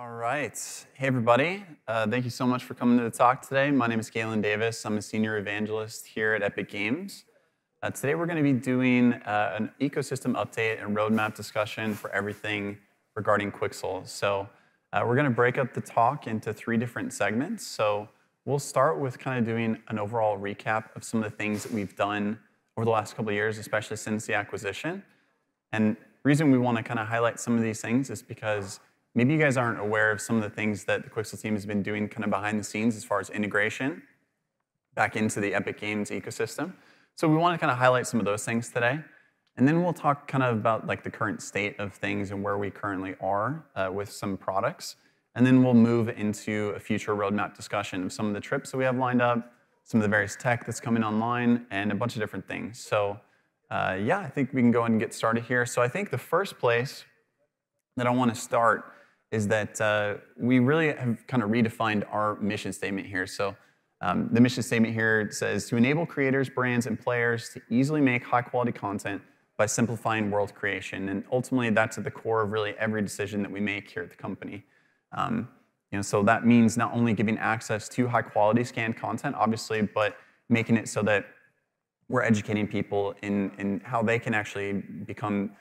All right. Hey, everybody. Thank you so much for coming to the talk today. My name is Galen Davis. I'm a senior evangelist here at Epic Games. Today, we're going to be doing an ecosystem update and roadmap discussion for everything regarding Quixel. So we're going to break up the talk into 3 different segments. So we'll start with kind of doing an overall recap of some of the things that we've done over the last couple of years, especially since the acquisition. And the reason we want to kind of highlight some of these things is because maybe you guys aren't aware of some of the things that the Quixel team has been doing kind of behind the scenes as far as integration back into the Epic Games ecosystem. So we want to kind of highlight some of those things today. And then we'll talk kind of about like the current state of things and where we currently are with some products. And then we'll move into a future roadmap discussion of some of the trips that we have lined up, some of the various tech that's coming online, and a bunch of different things. So yeah, I think we can go ahead and get started here. So I think the first place that I want to start is that we really have kind of redefined our mission statement here. So the mission statement here says, to enable creators, brands, and players to easily make high-quality content by simplifying world creation. And ultimately, that's at the core of really every decision that we make here at the company. So that means not only giving access to high-quality scanned content, obviously, but making it so that we're educating people in how they can actually become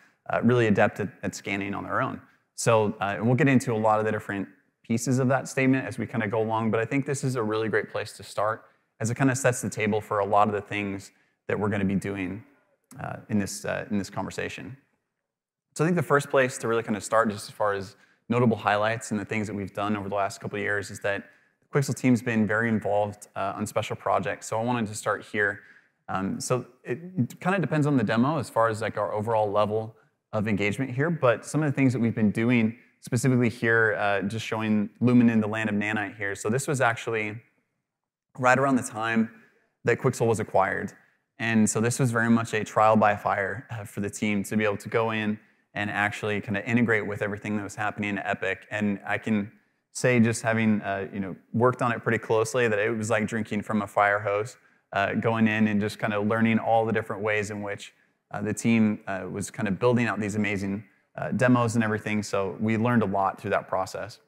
really adept at scanning on their own. So we'll get into a lot of the different pieces of that statement as we kind of go along, but I think this is a really great place to start as it kind of sets the table for a lot of the things that we're going to be doing in this conversation. So I think the first place to really kind of start, just as far as notable highlights and the things that we've done over the last couple of years, is that the Quixel team's been very involved on special projects. So I wanted to start here. So it kind of depends on the demo as far as like our overall level of engagement here, but some of the things that we've been doing, specifically here, just showing Lumen in the land of Nanite here. So this was actually right around the time that Quixel was acquired. And so this was very much a trial by fire for the team to be able to go in and actually kind of integrate with everything that was happening at Epic. And I can say, just having worked on it pretty closely, that it was like drinking from a fire hose, going in and just kind of learning all the different ways in which the team was kind of building out these amazing demos and everything, so we learned a lot through that process.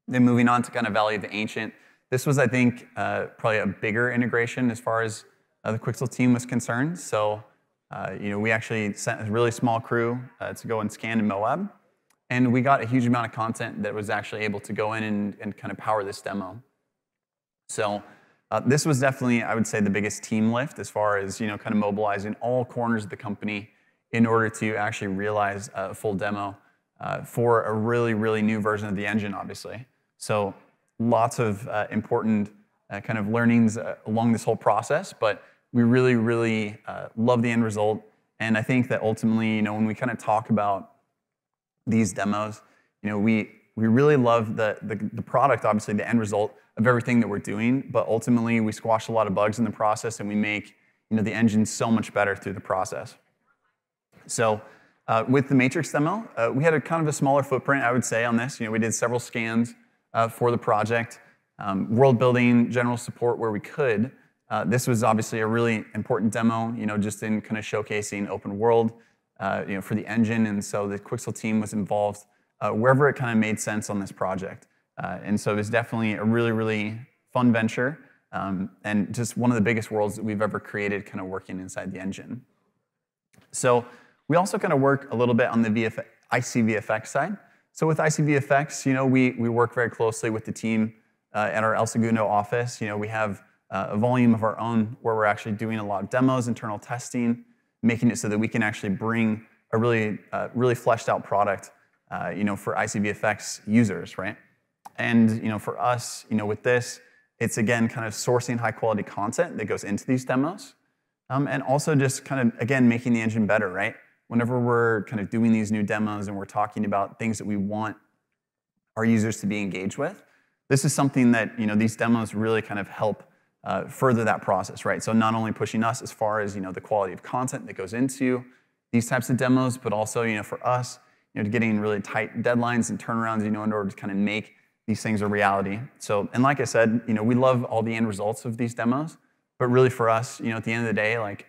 Then moving on to kind of Valley of the Ancient, this was, I think, probably a bigger integration as far as the Quixel team was concerned. So, we actually sent a really small crew to go and scan in Moab, and we got a huge amount of content that was actually able to go in and kind of power this demo. So this was definitely, I would say, the biggest team lift as far as kind of mobilizing all corners of the company in order to actually realize a full demo for a really, really new version of the engine, obviously. So lots of important kind of learnings along this whole process, but we really, really love the end result. And I think that ultimately, when we kind of talk about these demos, we really love the product, obviously, the end result of everything that we're doing, but ultimately we squash a lot of bugs in the process and we make the engine so much better through the process. So with the Matrix demo, we had a kind of a smaller footprint, I would say, on this. We did several scans for the project, world building, general support where we could. This was obviously a really important demo, just in kind of showcasing open world, for the engine, and so the Quixel team was involved wherever it kind of made sense on this project. And so it was definitely a really, really fun venture, and just one of the biggest worlds that we've ever created kind of working inside the engine. So we also kind of work a little bit on the ICVFX side. So with ICVFX, we work very closely with the team at our El Segundo office. We have a volume of our own where we're actually doing a lot of demos, internal testing, making it so that we can actually bring a really fleshed out product for ICVFX users, right? And for us, with this, it's again kind of sourcing high quality content that goes into these demos, and also just kind of again making the engine better, right? Whenever we're kind of doing these new demos and we're talking about things that we want our users to be engaged with, this is something that these demos really kind of help further that process, right? So not only pushing us as far as the quality of content that goes into these types of demos, but also for us, getting really tight deadlines and turnarounds, in order to kind of make these things a reality. So, and like I said, we love all the end results of these demos, but really for us, at the end of the day, like,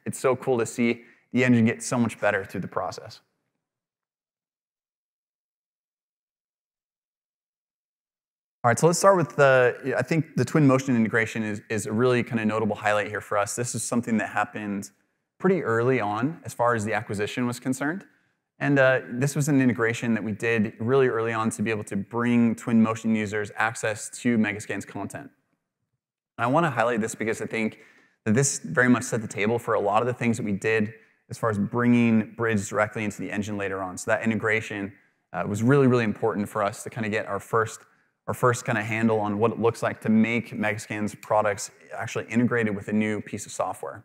it's so cool to see the engine get so much better through the process. All right, so let's start with I think the twin motion integration is a really kind of notable highlight here for us. This is something that happened pretty early on as far as the acquisition was concerned. And this was an integration that we did really early on to be able to bring twin motion users access to Megascans content. And I want to highlight this because I think that this very much set the table for a lot of the things that we did as far as bringing Bridge directly into the engine later on. So that integration was really, really important for us to kind of get our first kind of handle on what it looks like to make Megascans products actually integrated with a new piece of software.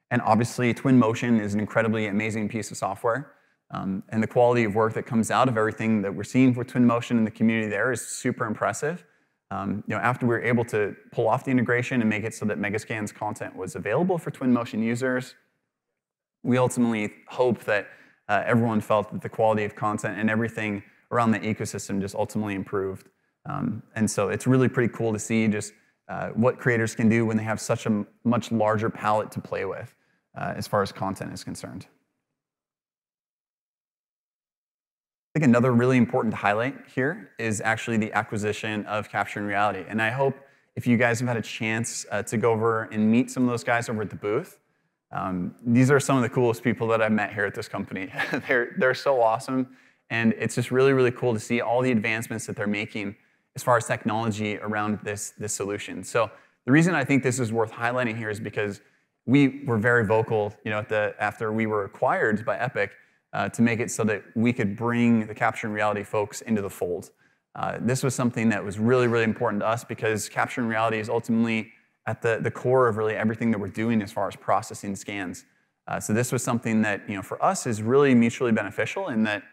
And obviously, Twinmotion is an incredibly amazing piece of software. And the quality of work that comes out of everything that we're seeing for Twinmotion in the community there is super impressive. After we were able to pull off the integration and make it so that Megascans content was available for Twinmotion users, we ultimately hope that everyone felt that the quality of content and everything around the ecosystem just ultimately improved. And so it's really pretty cool to see just what creators can do when they have such a much larger palette to play with as far as content is concerned. I think another really important highlight here is actually the acquisition of Capture and Reality. And I hope if you guys have had a chance to go over and meet some of those guys over at the booth, these are some of the coolest people that I've met here at this company. They're so awesome. And it's just really, really cool to see all the advancements that they're making as far as technology around this solution. So the reason I think this is worth highlighting here is because we were very vocal, after we were acquired by Epic, to make it so that we could bring the Capture and Reality folks into the fold. This was something that was really, really important to us because Capture and Reality is ultimately at the core of really everything that we're doing as far as processing scans. So this was something that for us is really mutually beneficial in that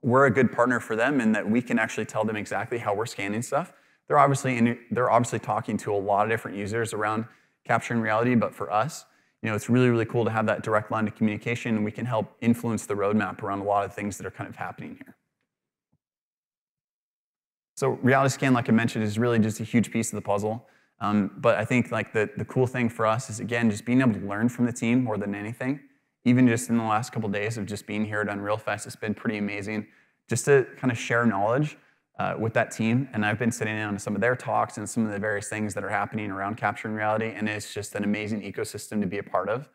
we're a good partner for them and that we can actually tell them exactly how we're scanning stuff. They're obviously talking to a lot of different users around Capture and Reality, but for us, it's really, really cool to have that direct line of communication, and we can help influence the roadmap around a lot of things that are kind of happening here. So Reality Scan, like I mentioned, is really just a huge piece of the puzzle. But I think the cool thing for us is, again, just being able to learn from the team more than anything. Even just in the last couple of days of just being here at Unreal Fest, it's been pretty amazing just to kind of share knowledge with that team. And I've been sitting in on some of their talks and some of the various things that are happening around Capture and Reality, and it's just an amazing ecosystem to be a part of.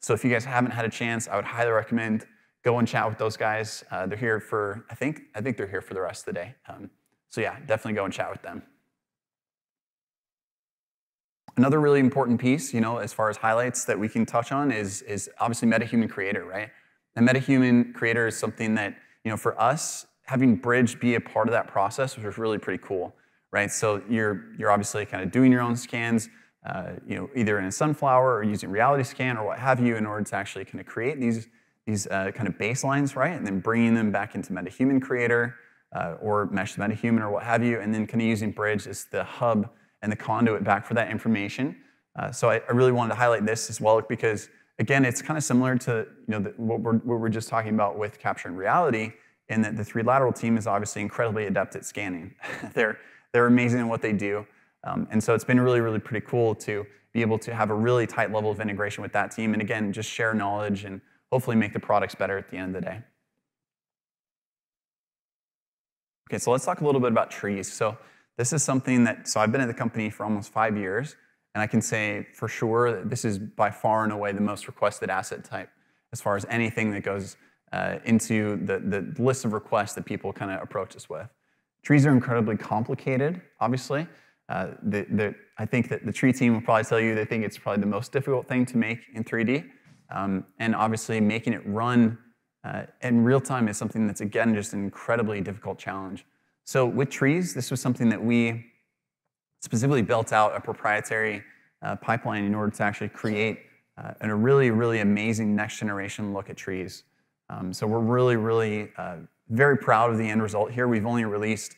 So if you guys haven't had a chance, I would highly recommend go and chat with those guys. They're here for, I think they're here for the rest of the day. So yeah, definitely go and chat with them. Another really important piece, as far as highlights that we can touch on is obviously MetaHuman Creator, right? And MetaHuman Creator is something that, for us, having Bridge be a part of that process was really pretty cool, right? So you're obviously kind of doing your own scans, either in a Sunflower or using Reality Scan or what have you in order to actually kind of create these kind of baselines, right? And then bringing them back into MetaHuman Creator or Mesh MetaHuman or what have you, and then kind of using Bridge as the hub and the conduit back for that information. So I really wanted to highlight this as well because, again, it's kind of similar to what we're just talking about with Capture and Reality, in that the 3Lateral team is obviously incredibly adept at scanning. They're amazing in what they do. And so it's been really, really pretty cool to be able to have a really tight level of integration with that team and, again, just share knowledge and hopefully make the products better at the end of the day. Okay, so let's talk a little bit about trees. So this is something so I've been at the company for almost 5 years, and I can say for sure that this is by far and away the most requested asset type as far as anything that goes into the list of requests that people kind of approach us with. Trees are incredibly complicated, obviously. I think that the tree team will probably tell you they think it's probably the most difficult thing to make in 3D. And obviously making it run in real time is something that's, again, just an incredibly difficult challenge. So with trees, this was something that we specifically built out a proprietary pipeline in order to actually create a really, really amazing next generation look at trees. So we're really, really very proud of the end result here. We've only released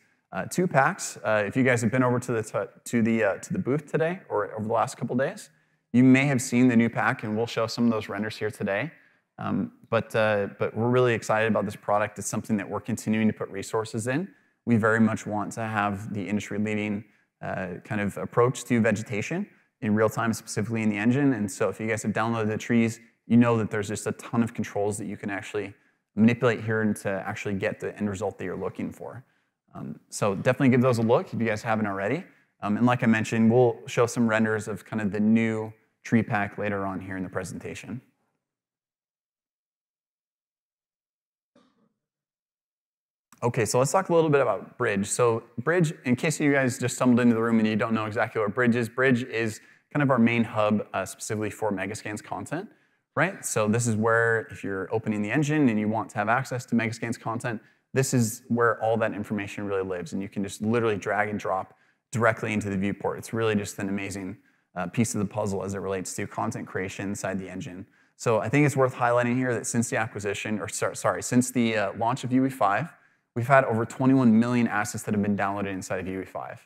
2 packs. If you guys have been over to the booth today or over the last couple days, you may have seen the new pack, and we'll show some of those renders here today. But we're really excited about this product. It's something that we're continuing to put resources in. We very much want to have the industry-leading kind of approach to vegetation in real time, specifically in the engine. And so if you guys have downloaded the trees, you know that there's just a ton of controls that you can actually manipulate here and to actually get the end result that you're looking for. So definitely give those a look if you guys haven't already. And like I mentioned, we'll show some renders of kind of the new tree pack later on here in the presentation. Okay, so let's talk a little bit about Bridge. So Bridge, in case you guys just stumbled into the room and you don't know exactly what Bridge is kind of our main hub specifically for Megascans content, right? So this is where if you're opening the engine and you want to have access to Megascans content, this is where all that information really lives, and you can just literally drag and drop directly into the viewport. It's really just an amazing piece of the puzzle as it relates to content creation inside the engine. So I think it's worth highlighting here that since the acquisition, or since the launch of UE5, we've had over 21 million assets that have been downloaded inside of UE5.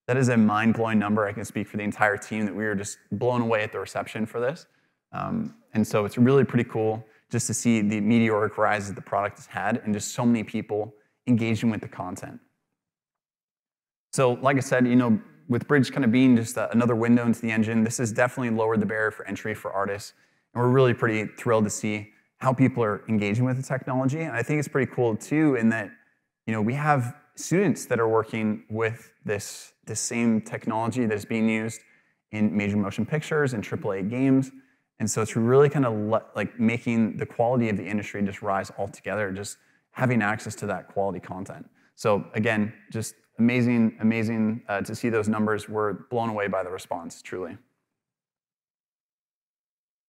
That is a mind-blowing number. I can speak for the entire team that we were just blown away at the reception for this. And so it's really pretty cool just to see the meteoric rise that the product has had and just so many people engaging with the content. So like I said, with Bridge kind of being just another window into the engine, this has definitely lowered the barrier for entry for artists. And we're really pretty thrilled to see how people are engaging with the technology. And I think it's pretty cool too in that we have students that are working with this same technology that's being used in major motion pictures and AAA games. And so it's really kind of like making the quality of the industry just rise altogether, just having access to that quality content. So again, just amazing to see those numbers. We're blown away by the response, truly.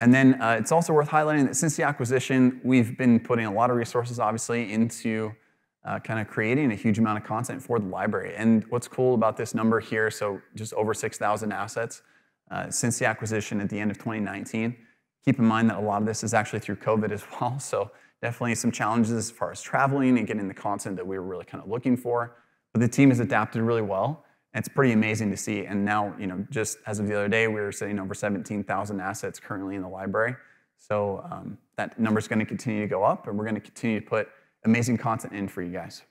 And then it's also worth highlighting that since the acquisition, we've been putting a lot of resources, obviously, into kind of creating a huge amount of content for the library. And what's cool about this number here, so just over 6,000 assets since the acquisition at the end of 2019. Keep in mind that a lot of this is actually through COVID as well, so definitely some challenges as far as traveling and getting the content that we were really kind of looking for. But the team has adapted really well, and it's pretty amazing to see. And now, just as of the other day, we were sitting over 17,000 assets currently in the library. So that number's going to continue to go up, and we're going to continue to put amazing content in for you guys.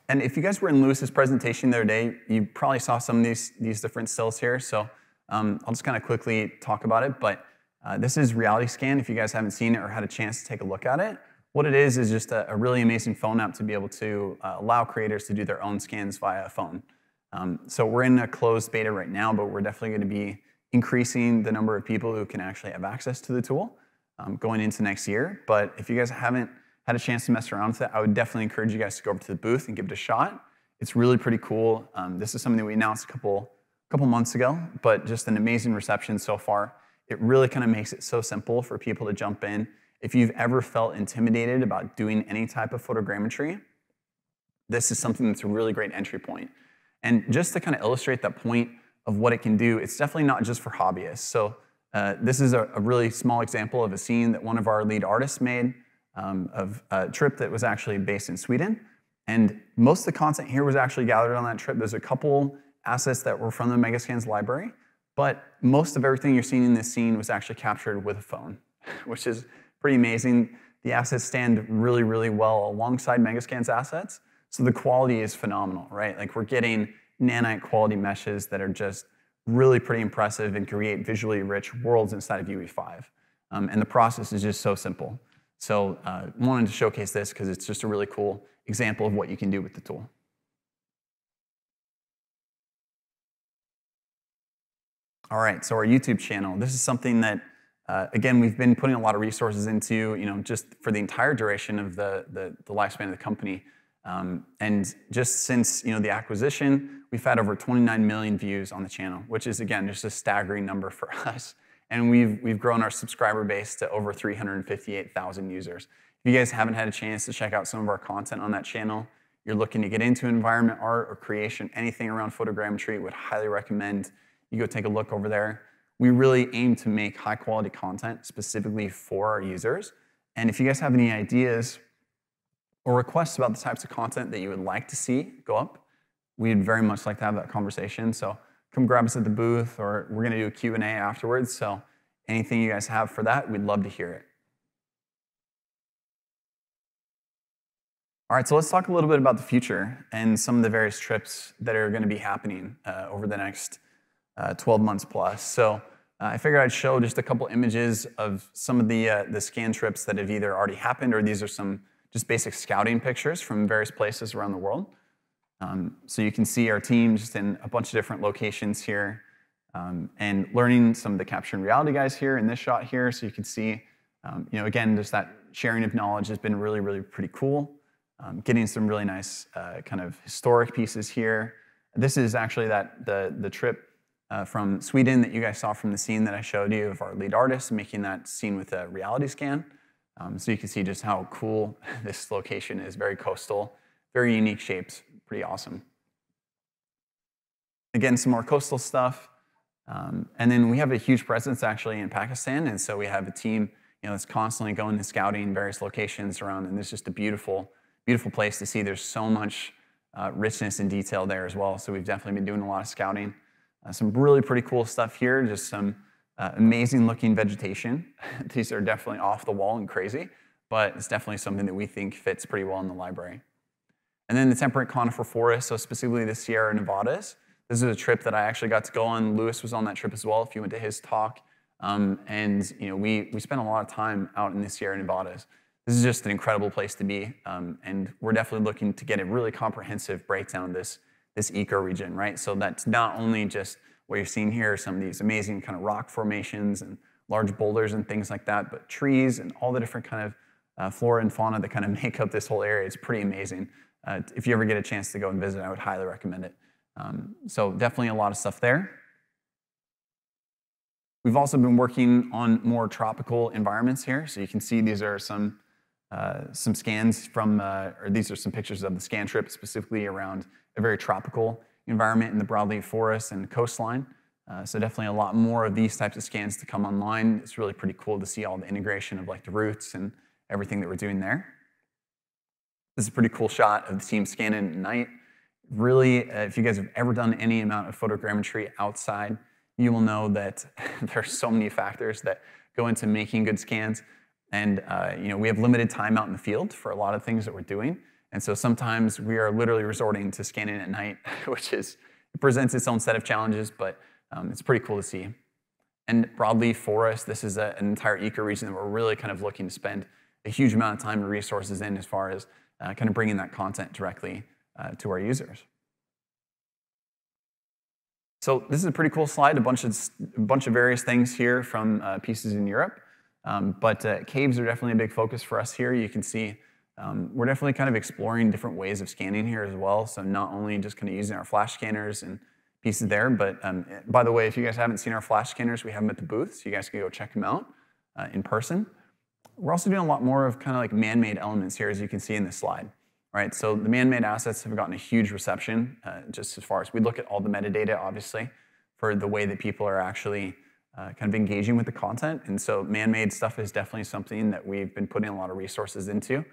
And if you guys were in Lewis's presentation the other day, you probably saw some of these different stills here. So I'll just kind of quickly talk about it. But this is Reality Scan, if you guys haven't seen it or had a chance to take a look at it. What it is just a really amazing phone app to be able to allow creators to do their own scans via a phone. So we're in a closed beta right now, but we're definitely going to be increasing the number of people who can actually have access to the tool going into next year. But if you guys haven't had a chance to mess around with it, I would definitely encourage you guys to go over to the booth and give it a shot. It's really pretty cool. This is something that we announced a couple months ago, but just an amazing reception so far. It really kind of makes it so simple for people to jump in. If you've ever felt intimidated about doing any type of photogrammetry, this is something that's a really great entry point. And just to kind of illustrate that point of what it can do, it's definitely not just for hobbyists. So this is a really small example of a scene that one of our lead artists made of a trip that was actually based in Sweden. And most of the content here was actually gathered on that trip. There's a couple assets that were from the Megascans library, but most of everything you're seeing in this scene was actually captured with a phone, which is pretty amazing. The assets stand really, really well alongside Megascans assets. So the quality is phenomenal, right? Like we're getting nanite quality meshes that are just really pretty impressive and create visually rich worlds inside of UE5. And the process is just so simple. So wanted to showcase this because it's just a really cool example of what you can do with the tool. All right, so our YouTube channel. This is something that, again, we've been putting a lot of resources into, just for the entire duration of the lifespan of the company. And just since the acquisition, we've had over 29 million views on the channel, which is, again, just a staggering number for us. And we've grown our subscriber base to over 358,000 users. If you guys haven't had a chance to check out some of our content on that channel, you're looking to get into environment art or creation, anything around photogrammetry, would highly recommend you go take a look over there. We really aim to make high quality content specifically for our users. And if you guys have any ideas or requests about the types of content that you would like to see go up, we'd very much like to have that conversation. So come grab us at the booth, or we're going to do a Q&A afterwards. So anything you guys have for that, we'd love to hear it. All right, so let's talk a little bit about the future and some of the various trips that are going to be happening over the next 12 months plus. So I figured I'd show just a couple images of some of the scan trips that have either already happened, or these are some just basic scouting pictures from various places around the world. So you can see our team just in a bunch of different locations here, and learning some of the capture and reality guys here in this shot here. So you can see, again, just that sharing of knowledge has been really, really pretty cool. Getting some really nice kind of historic pieces here. This is actually the trip from Sweden that you guys saw from the scene that I showed you of our lead artist making that scene with a reality scan. So you can see just how cool this location is, very coastal, very unique shapes, pretty awesome. Again, some more coastal stuff. And then we have a huge presence actually in Pakistan, and so we have a team that's constantly going and scouting various locations around, and it's just a beautiful, beautiful place to see. There's so much richness and detail there as well, so we've definitely been doing a lot of scouting. Some really pretty cool stuff here, just some amazing looking vegetation. These are definitely off the wall and crazy, but it's definitely something that we think fits pretty well in the library. And then the temperate conifer forest, so specifically the Sierra Nevadas. This is a trip that I actually got to go on. Lewis was on that trip as well, if you went to his talk. And we spent a lot of time out in the Sierra Nevadas. This is just an incredible place to be, and we're definitely looking to get a really comprehensive breakdown of this ecoregion, right? So that's not only just what you're seeing here, some of these amazing kind of rock formations and large boulders and things like that, but trees and all the different kind of flora and fauna that kind of make up this whole area. It's pretty amazing. If you ever get a chance to go and visit, I would highly recommend it. So definitely a lot of stuff there. We've also been working on more tropical environments here. So you can see these are some scans from, or these are some pictures of the scan trip specifically around a very tropical environment in the broadleaf forest and coastline. So definitely a lot more of these types of scans to come online. It's really pretty cool to see all the integration of like the roots and everything that we're doing there. This is a pretty cool shot of the team scanning at night. Really, if you guys have ever done any amount of photogrammetry outside, you will know that there are so many factors that go into making good scans. And we have limited time out in the field for a lot of things that we're doing. And so sometimes we are literally resorting to scanning at night, which it presents its own set of challenges, but it's pretty cool to see. And broadleaf forest, this is an entire ecoregion that we're really kind of looking to spend a huge amount of time and resources in as far as kind of bringing that content directly to our users. So this is a pretty cool slide, a bunch of various things here from pieces in Europe. But caves are definitely a big focus for us here. You can see we're definitely kind of exploring different ways of scanning here as well. So not only just kind of using our flash scanners and pieces there, but by the way, if you guys haven't seen our flash scanners, we have them at the booth, so you guys can go check them out in person. We're also doing a lot more of kind of like man-made elements here, as you can see in this slide. Right, so the man-made assets have gotten a huge reception, just as far as we look at all the metadata, obviously, for the way that people are actually kind of engaging with the content. And so man-made stuff is definitely something that we've been putting a lot of resources into.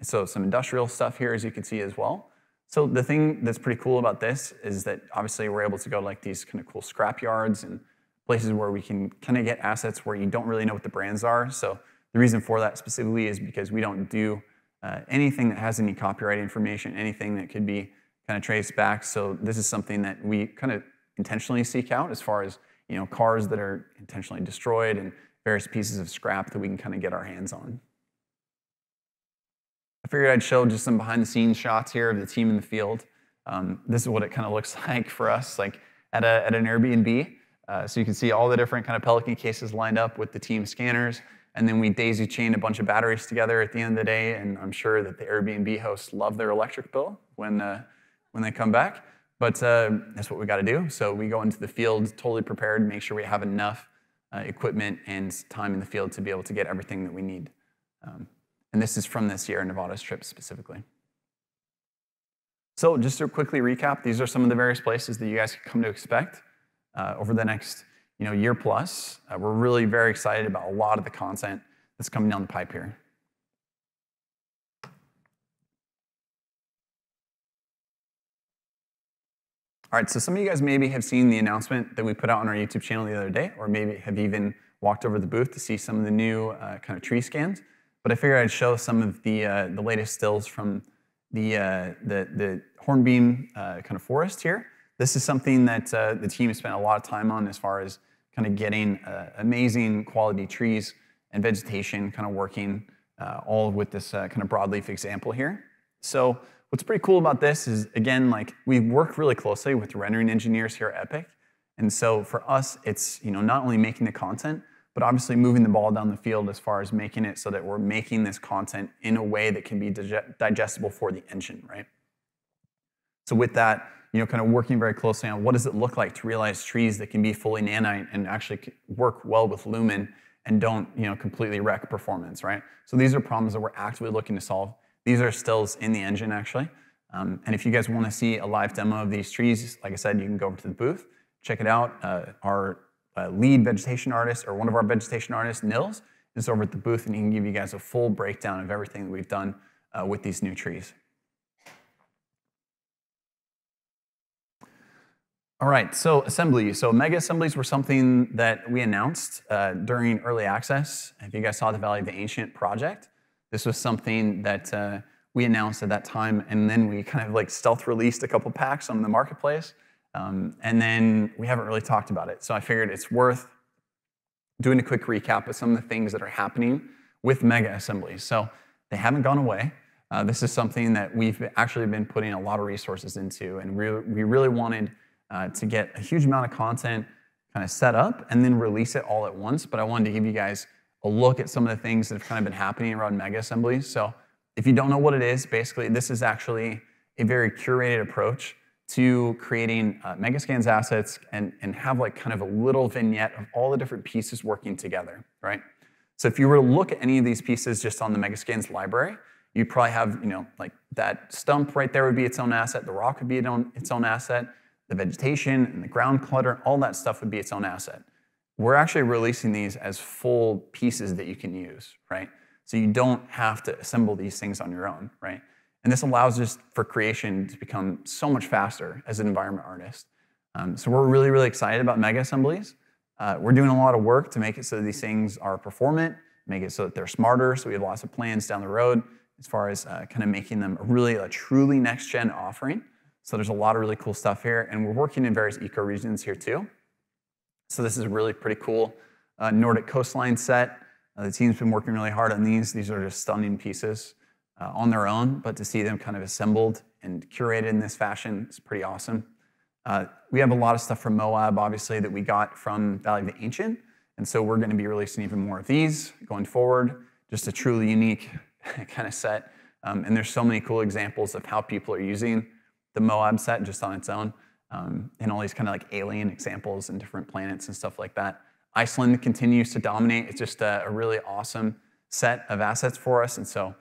So some industrial stuff here, as you can see as well. So the thing that's pretty cool about this is that obviously we're able to go like these kind of cool scrap yards and places where we can kind of get assets where you don't really know what the brands are. So the reason for that specifically is because we don't do anything that has any copyright information, anything that could be kind of traced back. So this is something that we kind of intentionally seek out as far as cars that are intentionally destroyed and various pieces of scrap that we can kind of get our hands on. I figured I'd show just some behind the scenes shots here of the team in the field. This is what it kind of looks like for us, like at an Airbnb. So you can see all the different kind of Pelican cases lined up with the team scanners. And then we daisy chain a bunch of batteries together at the end of the day, and I'm sure that the Airbnb hosts love their electric bill when they come back. But that's what we got to do. So we go into the field totally prepared, make sure we have enough equipment and time in the field to be able to get everything that we need. And this is from the Sierra Nevadas trip specifically. So just to quickly recap, these are some of the various places that you guys can come to expect over the next year plus. We're really very excited about a lot of the content that's coming down the pipe here. All right, so some of you guys maybe have seen the announcement that we put out on our YouTube channel the other day, or maybe have even walked over the booth to see some of the new kind of tree scans. But I figured I'd show some of the latest stills from the hornbeam kind of forest here. This is something that the team has spent a lot of time on as far as kind of getting amazing quality trees and vegetation kind of working all with this kind of broadleaf example here. So what's pretty cool about this is, again, like we work really closely with rendering engineers here at Epic. And so for us, it's not only making the content, but obviously moving the ball down the field as far as making it so that we're making this content in a way that can be digestible for the engine, right? So with that, kind of working very closely on what does it look like to realize trees that can be fully nanite and actually work well with Lumen and don't completely wreck performance, right? So these are problems that we're actively looking to solve. These are stills in the engine, actually. And if you guys want to see a live demo of these trees, like I said, you can go over to the booth, check it out. Our lead vegetation artist, or one of our vegetation artists, Nils, is over at the booth, and he can give you guys a full breakdown of everything that we've done with these new trees. All right, so assembly. So mega assemblies were something that we announced during early access. If you guys saw the Valley of the Ancient project, this was something that we announced at that time, and then we kind of like stealth released a couple packs on the marketplace, and then we haven't really talked about it. So I figured it's worth doing a quick recap of some of the things that are happening with mega assemblies. So they haven't gone away. This is something that we've actually been putting a lot of resources into, and we really wanted to get a huge amount of content kind of set up and then release it all at once. But I wanted to give you guys a look at some of the things that have kind of been happening around mega assemblies. So if you don't know what it is, basically this is actually a very curated approach to creating Megascans assets and have like kind of a little vignette of all the different pieces working together, right? So if you were to look at any of these pieces just on the Megascans library, you'd probably have, like that stump right there would be its own asset, the rock would be its own asset, the vegetation and the ground clutter, all that stuff would be its own asset. We're actually releasing these as full pieces that you can use, right? So you don't have to assemble these things on your own, right? And this allows us for creation to become so much faster as an environment artist. So we're really, really excited about mega assemblies. We're doing a lot of work to make it so that these things are performant, make it so that they're smarter. So we have lots of plans down the road as far as kind of making them a truly next-gen offering. So there's a lot of really cool stuff here, and we're working in various eco-regions here too. So this is a really pretty cool Nordic coastline set. The team's been working really hard on these. These are just stunning pieces on their own, but to see them kind of assembled and curated in this fashion is pretty awesome. We have a lot of stuff from Moab, obviously, that we got from Valley of the Ancient, and so we're going to be releasing even more of these going forward. Just a truly unique kind of set, and there's so many cool examples of how people are using the Moab set just on its own, and all these kind of like alien examples and different planets and stuff like that. Iceland continues to dominate. It's just a really awesome set of assets for us, and so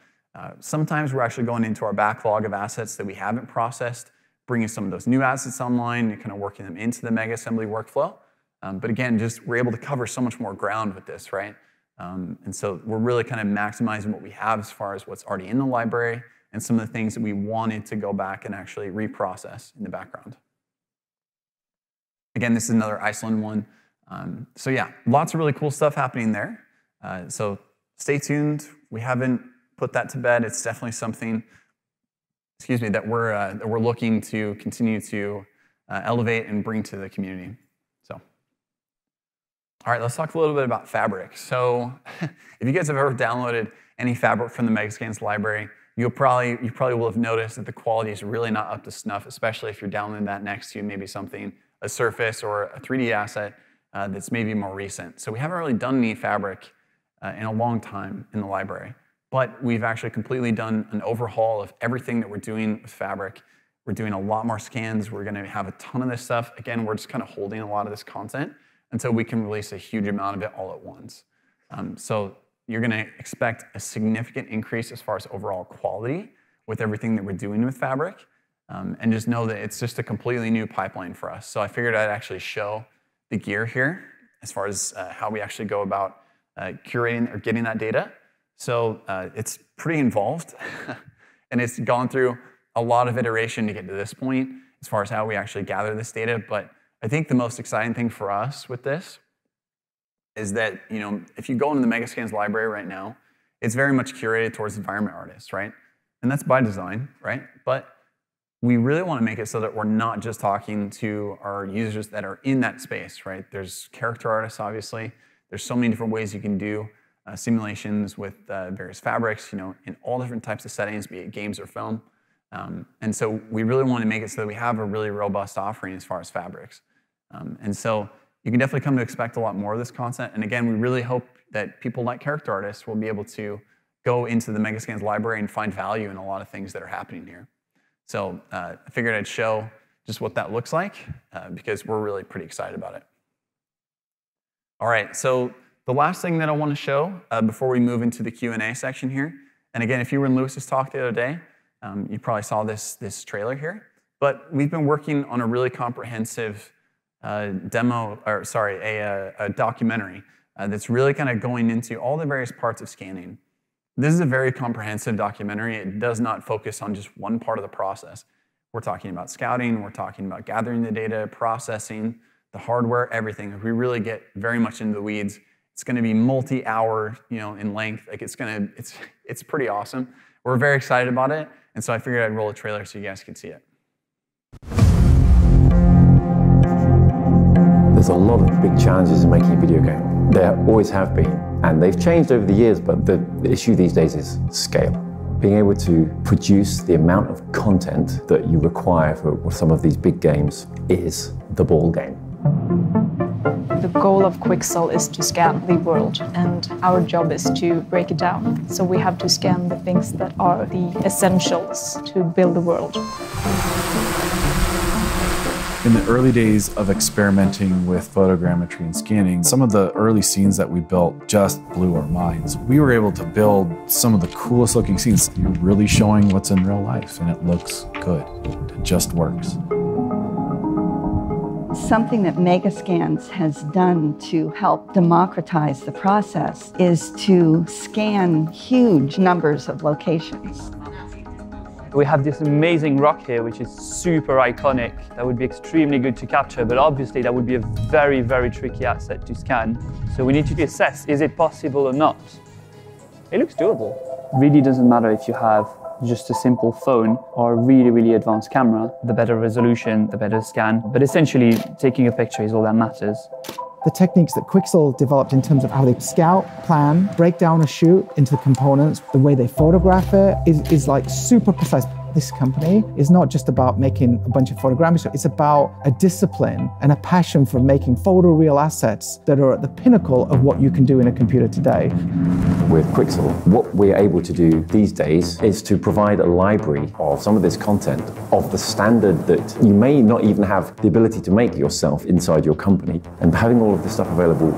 sometimes we're actually going into our backlog of assets that we haven't processed, bringing some of those new assets online and kind of working them into the mega assembly workflow. But again, we're able to cover so much more ground with this, right? And so we're really kind of maximizing what we have as far as what's already in the library and some of the things that we wanted to go back and actually reprocess in the background. Again, this is another Iceland one. So yeah, lots of really cool stuff happening there. So stay tuned. We haven't put that to bed. It's definitely something, that we're looking to continue to elevate and bring to the community. So, all right, let's talk a little bit about Fabric. So if you guys have ever downloaded any Fabric from the Megascans library, you probably will have noticed that the quality is really not up to snuff, especially if you're downloading that next to maybe something, a surface or a 3D asset that's maybe more recent. So we haven't really done any Fabric in a long time in the library, but we've actually completely done an overhaul of everything that we're doing with Fabric. We're doing a lot more scans. We're going to have a ton of this stuff. Again, we're just kind of holding a lot of this content until we can release a huge amount of it all at once. So you're going to expect a significant increase as far as overall quality with everything that we're doing with Fabric. And just know that it's just a completely new pipeline for us. So I figured I'd actually show the gear here as far as how we actually go about curating or getting that data. So it's pretty involved, and it's gone through a lot of iteration to get to this point as far as how we actually gather this data. But I think the most exciting thing for us with this is that, if you go into the Megascans library right now, it's very much curated towards environment artists, right? And that's by design, right? But we really want to make it so that we're not just talking to our users that are in that space, right? There's character artists, obviously. There's so many different ways you can do simulations with various fabrics, in all different types of settings, be it games or film. And so we really want to make it so that we have a really robust offering as far as fabrics. And so you can definitely come to expect a lot more of this content. And again, we really hope that people like character artists will be able to go into the Megascans library and find value in a lot of things that are happening here. So I figured I'd show just what that looks like because we're really pretty excited about it. All right, so the last thing that I want to show before we move into the Q&A section here, and again, if you were in Lewis's talk the other day, you probably saw this trailer here, but we've been working on a really comprehensive a documentary that's really kind of going into all the various parts of scanning. This is a very comprehensive documentary. It does not focus on just one part of the process. We're talking about scouting, we're talking about gathering the data, processing, the hardware, everything. We really get very much into the weeds. It's going to be multi-hour, in length. Like it's pretty awesome. We're very excited about it, and so I figured I'd roll a trailer so you guys could see it. There's a lot of big challenges in making a video game. There always have been, and they've changed over the years, but the issue these days is scale. Being able to produce the amount of content that you require for some of these big games is the ball game. The goal of Quixel is to scan the world, and our job is to break it down. So we have to scan the things that are the essentials to build the world. In the early days of experimenting with photogrammetry and scanning, some of the early scenes that we built just blew our minds. We were able to build some of the coolest looking scenes. You're really showing what's in real life, and it looks good. It just works. Something that Megascans has done to help democratize the process is to scan huge numbers of locations. We have this amazing rock here, which is super iconic. That would be extremely good to capture, but obviously that would be a very, very tricky asset to scan. So we need to assess, is it possible or not? It looks doable. Really doesn't matter if you have just a simple phone or a really, really advanced camera. The better resolution, the better scan. But essentially, taking a picture is all that matters. The techniques that Quixel developed in terms of how they scout, plan, break down a shoot into the components, the way they photograph it is like super precise. This company is not just about making a bunch of photograms, it's about a discipline and a passion for making photoreal assets that are at the pinnacle of what you can do in a computer today. With Quixel, what we're able to do these days is to provide a library of some of this content of the standard that you may not even have the ability to make yourself inside your company. And having all of this stuff available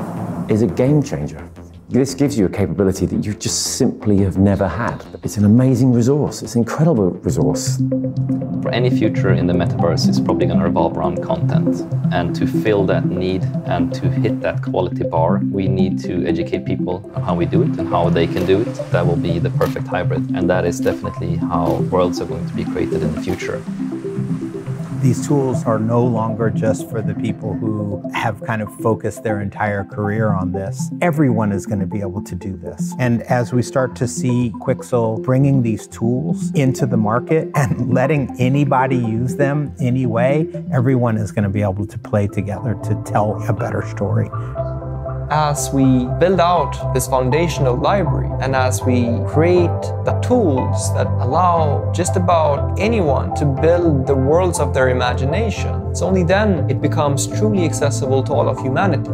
is a game changer. This gives you a capability that you just simply have never had. It's an amazing resource. It's an incredible resource. For any future in the metaverse, it's probably going to revolve around content. And to fill that need and to hit that quality bar, we need to educate people on how we do it and how they can do it. That will be the perfect hybrid. And that is definitely how worlds are going to be created in the future. These tools are no longer just for the people who have kind of focused their entire career on this. Everyone is going to be able to do this. And as we start to see Quixel bringing these tools into the market and letting anybody use them anyway, everyone is going to be able to play together to tell a better story. As we build out this foundational library and as we create the tools that allow just about anyone to build the worlds of their imagination, it's only then it becomes truly accessible to all of humanity.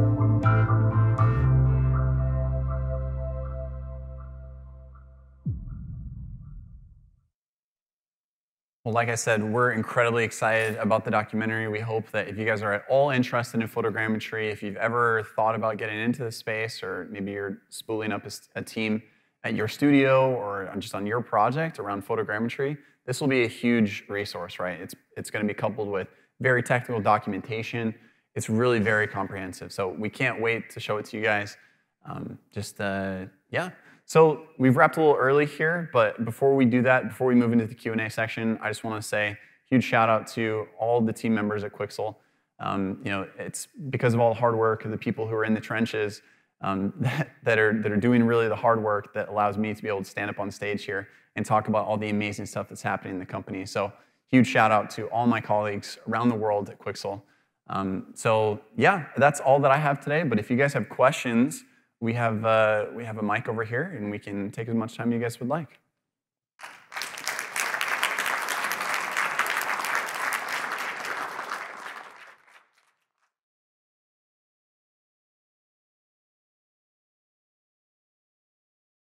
Well, like I said, we're incredibly excited about the documentary. We hope that if you guys are at all interested in photogrammetry, if you've ever thought about getting into the space, or maybe you're spooling up a team at your studio or just on your project around photogrammetry, this will be a huge resource, right? It's going to be coupled with very technical documentation. It's really very comprehensive. So we can't wait to show it to you guys. Yeah. So we've wrapped a little early here, but before we do that, before we move into the Q&A section, I just want to say a huge shout out to all the team members at Quixel. It's because of all the hard work of the people who are in the trenches that are doing really the hard work that allows me to be able to stand up on stage here and talk about all the amazing stuff that's happening in the company. So huge shout out to all my colleagues around the world at Quixel. So yeah, that's all that I have today. But if you guys have questions, we have a mic over here, and we can take as much time you guys would like.